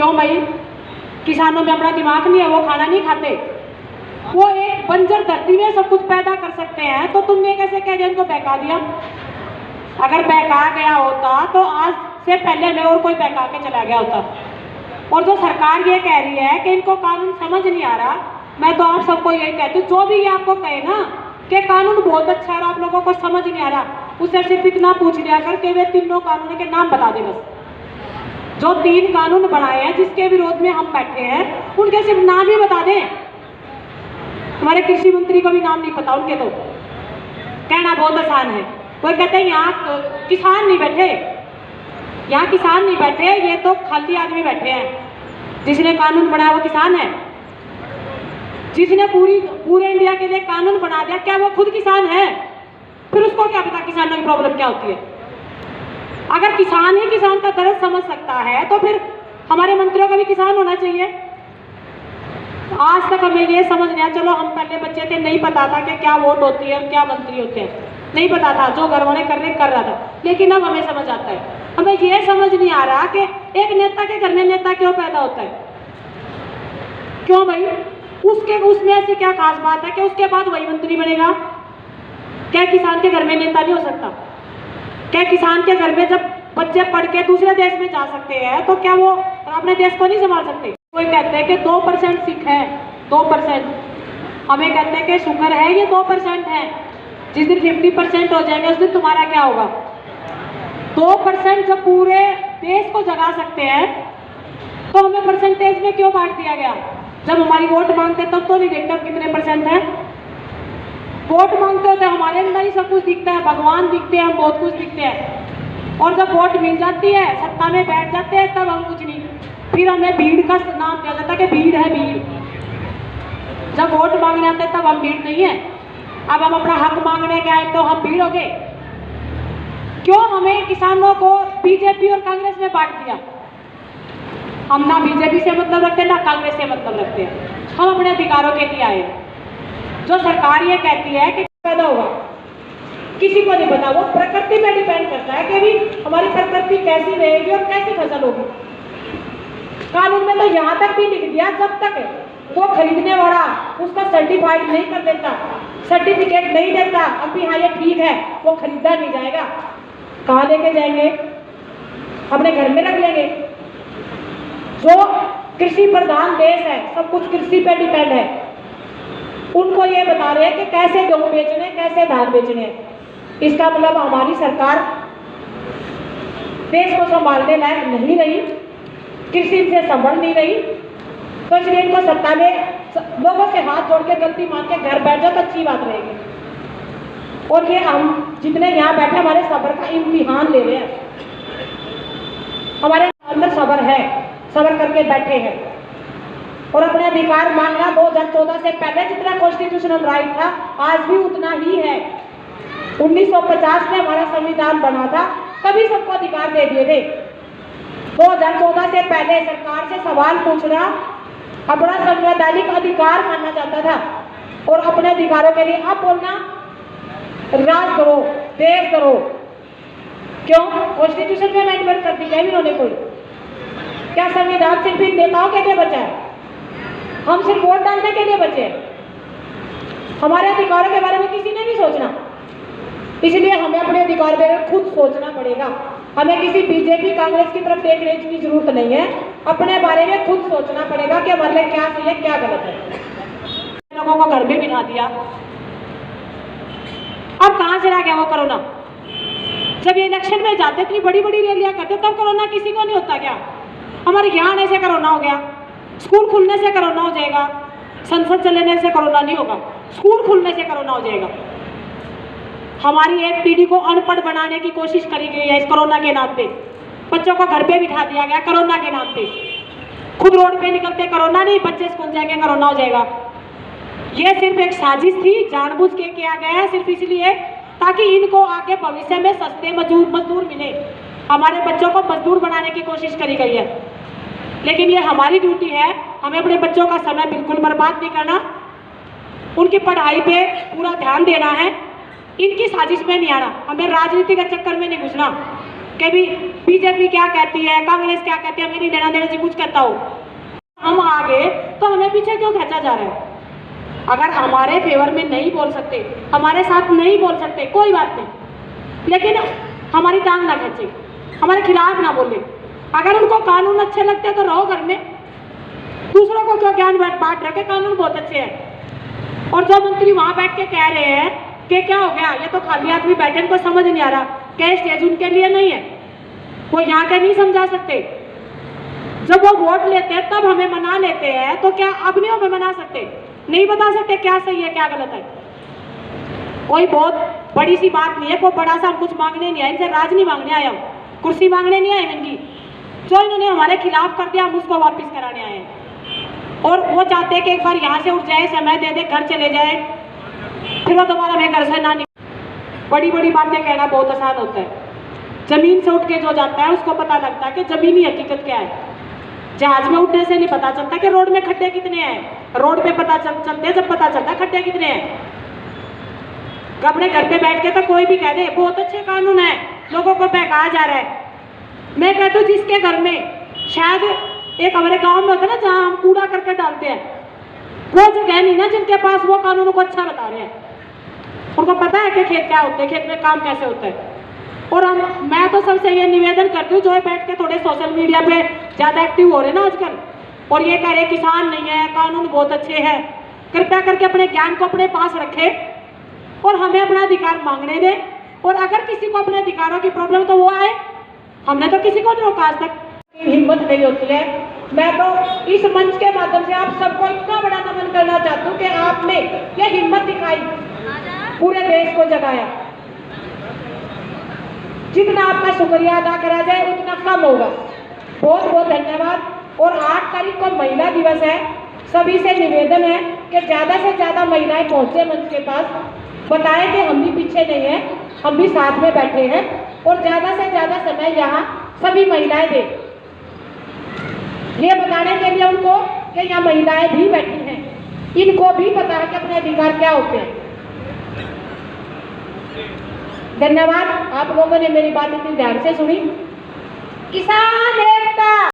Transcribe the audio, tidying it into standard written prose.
क्यों भाई? किसानों में अपना दिमाग नहीं है, वो खाना नहीं खाते? वो एक बंजर धरती में सब कुछ पैदा कर सकते हैं, तो तुमने कैसे कह दिया इनको बहका दिया? अगर बहका गया होता तो आज से पहले में और कोई बहका के चला गया होता। और जो सरकार ये कह रही है कि इनको कानून समझ नहीं आ रहा, मैं तो आप सबको यही कहती हूँ, जो भी ये आपको कहे ना कि कानून बहुत अच्छा है, आप लोगों को समझ नहीं आ रहा, उससे सिर्फ इतना पूछ लिया कर कि वे तीनों कानून के नाम बता दे बस। जो 3 कानून बनाए हैं जिसके विरोध में हम बैठे हैं, उनके सिर्फ नाम ही बता दें। हमारे कृषि मंत्री को भी नाम नहीं पता उनके, तो कहना बहुत आसान है। वो कहते हैं यहाँ किसान नहीं बैठे, यहाँ किसान नहीं बैठे, ये तो खाली आदमी बैठे हैं। जिसने कानून बनाया वो किसान है? जिसने पूरे इंडिया के लिए कानून बना दिया, क्या वो खुद किसान है? फिर उसको क्या पता किसानों की प्रॉब्लम क्या होती है? अगर किसान ही किसान का दर्द समझ सकता है तो फिर हमारे मंत्रियों का भी किसान होना चाहिए। आज तक हमें ये समझ नहीं आया, चलो हम पहले बच्चे थे, नहीं पता था कि क्या वोट होती है और क्या मंत्री होते हैं, नहीं पता था, जो घर वाले करने कर रहा था, लेकिन अब हमें समझ आता है। हमें ये समझ नहीं आ रहा कि एक नेता के घर में नेता क्यों पैदा होता है? क्यों भाई? उसमें ऐसी क्या खास बात है कि उसके बाद वही मंत्री बनेगा? क्या किसान के घर में नेता नहीं हो सकता? क्या किसान के घर में जब बच्चे पढ़ के दूसरे देश में जा सकते हैं तो क्या वो अपने देश को नहीं संभाल सकते? कोई कहते हैं कि 2% सिख है, 2%, हमें कहते हैं कि शुगर है ये 2% है। जिस दिन 50% हो जाएंगे उस दिन तुम्हारा क्या होगा? 2% जब पूरे देश को जगा सकते हैं तो हमें परसेंटेज में क्यों बांट दिया गया? जब हमारी वोट मांगते तब तो नहीं देखते कितने परसेंट है। वोट मांगते होते हमारे अंदर ही सब कुछ दिखता है, भगवान दिखते हैं, हम बहुत कुछ दिखते हैं। और जब वोट मिल जाती है, सत्ता में बैठ जाते हैं, तब हम कुछ नहीं। फिर हमें भीड़ का नाम दिया जाता है कि भीड़ है भीड़। जब वोट मांगने आते हैं तब हम भीड़ नहीं है। अब हम अपना हक मांगने के आए तो हम भीड़ हो गए। क्यों हमें किसानों को बीजेपी और कांग्रेस में बांट दिया? हम ना बीजेपी से मतलब रखते ना कांग्रेस से मतलब रखते हैं, हम अपने अधिकारों के लिए आए। जो सरकार ये कहती है कि पैदा होगा, किसी को नहीं पता, वो प्रकृति पे डिपेंड करता है कि भी हमारी प्रकृति कैसी रहेगी और कैसी फसल होगी। कानून में तो यहाँ तक भी लिख दिया, जब तक वो खरीदने वाला उसका सर्टिफाइड नहीं कर देता, सर्टिफिकेट नहीं देता, अब भी हाँ ये ठीक है, वो खरीदा नहीं जाएगा। कहाँ लेके जाएंगे? अपने घर में रख लेंगे। जो कृषि प्रधान देश है, सब कुछ कृषि पे डिपेंड है, उनको ये बता रहे हैं कि कैसे गेहूं बेचने, कैसे धान बेचने। इसका मतलब हमारी सरकार देश को संभालने लायक नहीं रही, कृषि से संभल नहीं रही, तो इसलिए इनको सत्ता में लोगों से हाथ जोड़ के गलती मान के घर बैठ जाओ तो अच्छी बात रहेगी। और ये हम जितने यहाँ बैठे हमारे सब्र का इम्तिहान ले रहे हैं, हमारे अंदर सब्र है, सब्र करके बैठे हैं। और अपने अधिकार मांगना 2014 से पहले जितना कॉन्स्टिट्यूशनल राइट था आज भी उतना ही है। 1950 में हमारा संविधान बना था, तभी सबको अधिकार दे दिए थे। 2014 से पहले सरकार से सवाल पूछना अपना संवैधानिक अधिकार मानना चाहता था, और अपने अधिकारों के लिए अब बोलना राज करो, देश करो। क्यों? कॉन्स्टिट्यूशन में अमेंडमेंट कर दी है इन्होंने। कोई क्या संविधान सिर्फ इन नेताओं के लिए बचा है? हम सिर्फ वोट डालने के लिए बचे हैं। हमारे अधिकारों के बारे में किसी ने नहीं सोचना, इसलिए हमें अपने अधिकार के बारे में खुद सोचना पड़ेगा। हमें किसी बीजेपी कांग्रेस की तरफ देखने की जरूरत नहीं है, अपने बारे में खुद सोचना पड़ेगा कि हमारे लिए क्या सही है क्या गलत है। लोगों को घर में बिठा दिया, अब कहाँ से रह गया वो कोरोना? जब ये इलेक्शन में जाते इतनी बड़ी बड़ी रैलियां करते तब कोरोना किसी को नहीं होता क्या? हमारे यहाँ आने से कोरोना हो गया, स्कूल खुलने से कोरोना हो जाएगा, संसद चलने से कोरोना नहीं होगा, स्कूल खुलने से कोरोना हो जाएगा। हमारी एक पीढ़ी को अनपढ़ बनाने की कोशिश करी गई है इस कोरोना के नाम पे। बच्चों को घर पे बिठा दिया गया कोरोना के नाम पे। खुद रोड पे निकलते कोरोना नहीं, बच्चे स्कूल जाएंगे कोरोना हो जाएगा। ये सिर्फ एक साजिश थी, जानबूझ के किया गया है, सिर्फ इसलिए ताकि इनको आगे भविष्य में सस्ते मजदूर मिले। हमारे बच्चों को मजदूर बनाने की कोशिश करी गई है, लेकिन ये हमारी ड्यूटी है, हमें अपने बच्चों का समय बिल्कुल बर्बाद नहीं करना, उनकी पढ़ाई पे पूरा ध्यान देना है, इनकी साजिश में नहीं आना, हमें राजनीति के चक्कर में नहीं घुसना। कि भी बीजेपी क्या कहती है, कांग्रेस क्या कहती है, मेरी लेना देना जी कुछ कहता हो, हम आगे तो हमें पीछे क्यों खींचा जा रहा है? अगर हमारे फेवर में नहीं बोल सकते, हमारे साथ नहीं बोल सकते, कोई बात नहीं, लेकिन हमारी टांग ना खींचे, हमारे खिलाफ ना बोले। अगर उनको कानून अच्छे लगते हैं तो रहो घर में, दूसरों को क्यों ज्ञान बांट रखे? कानून बहुत अच्छे हैं। और जो मंत्री वहां बैठ के कह रहे हैं कि क्या हो गया, ये तो खाली आदमी बैठे, इनको समझ नहीं आ रहा, क्या स्टेज उनके लिए नहीं है? वो यहाँ के नहीं समझा सकते। जब वो वोट लेते हैं तब हमें मना लेते हैं, तो क्या अब नहीं हमें मना सकते? नहीं बता सकते क्या सही है क्या गलत है? कोई बहुत बड़ी सी बात नहीं है, कोई बड़ा सा हम कुछ मांगने नहीं आए, इनसे राज नहीं मांगने आए, हम कुर्सी मांगने नहीं आए इनकी। जो इन्होंने हमारे खिलाफ कर दिया हम उसको वापस कराने आए हैं। और वो चाहते हैं कि एक बार यहाँ से उठ जाए, समय दे दे, घर चले जाए, फिर वो दोबारा हमें घर से ना निकले। बड़ी बड़ी बातें कहना बहुत आसान होता है, जमीन से उठ के जो जाता है उसको पता लगता है कि जमीनी हकीकत क्या है। जहाज में उठने से नहीं पता चलता कि रोड में खड्डे कितने हैं, रोड पे पता चलते हैं जब पता चलता है खड्डे कितने हैं। अपने घर पे बैठ के तो कोई भी कह दे बहुत अच्छे कानून है, लोगों को बहकाया जा रहा है। मैं कहती हूँ जिसके घर में शायद एक हमारे गांव में होता है ना जहाँ हम कूड़ा करके डालते हैं, वो जगह नहीं ना जिनके पास वो कानूनों को अच्छा बता रहे हैं, उनको पता है कि खेत क्या होते हैं, खेत में काम कैसे होता है। और मैं तो सबसे ये निवेदन करती हूँ जो बैठ के थोड़े सोशल मीडिया पे ज़्यादा एक्टिव हो रहे हैं ना आजकल, और ये कह रहे किसान नहीं है, कानून बहुत अच्छे हैं, कृपया करके अपने ज्ञान को अपने पास रखें और हमें अपना अधिकार मांगने दें। और अगर किसी को अपने अधिकारों की प्रॉब्लम तो वो आए, हमने तो किसी को नहीं रोका आज तक, हिम्मत नहीं होती है। मैं तो इस मंच के माध्यम से आप सबको इतना बड़ा नमन करना चाहती हूँ कि आपने ये हिम्मत दिखाई, पूरे देश को जगाया। जितना आपका शुक्रिया अदा करा जाए उतना कम होगा। बहुत बहुत धन्यवाद। और 8 तारीख को महिला दिवस है, सभी से निवेदन है कि ज़्यादा से ज़्यादा महिलाएं पहुंचे मंच के पास, बताएं कि हम भी पीछे नहीं हैं, हम भी साथ में बैठे हैं, और ज़्यादा से ज़्यादा समय यहाँ सभी महिलाएं दें, ये बताने के लिए उनको कि यहाँ महिलाएं भी बैठी हैं, इनको भी पता है कि अपने अधिकार क्या होते हैं। धन्यवाद, आप लोगों ने मेरी बात इतनी ध्यान से सुनी। किसान एकता।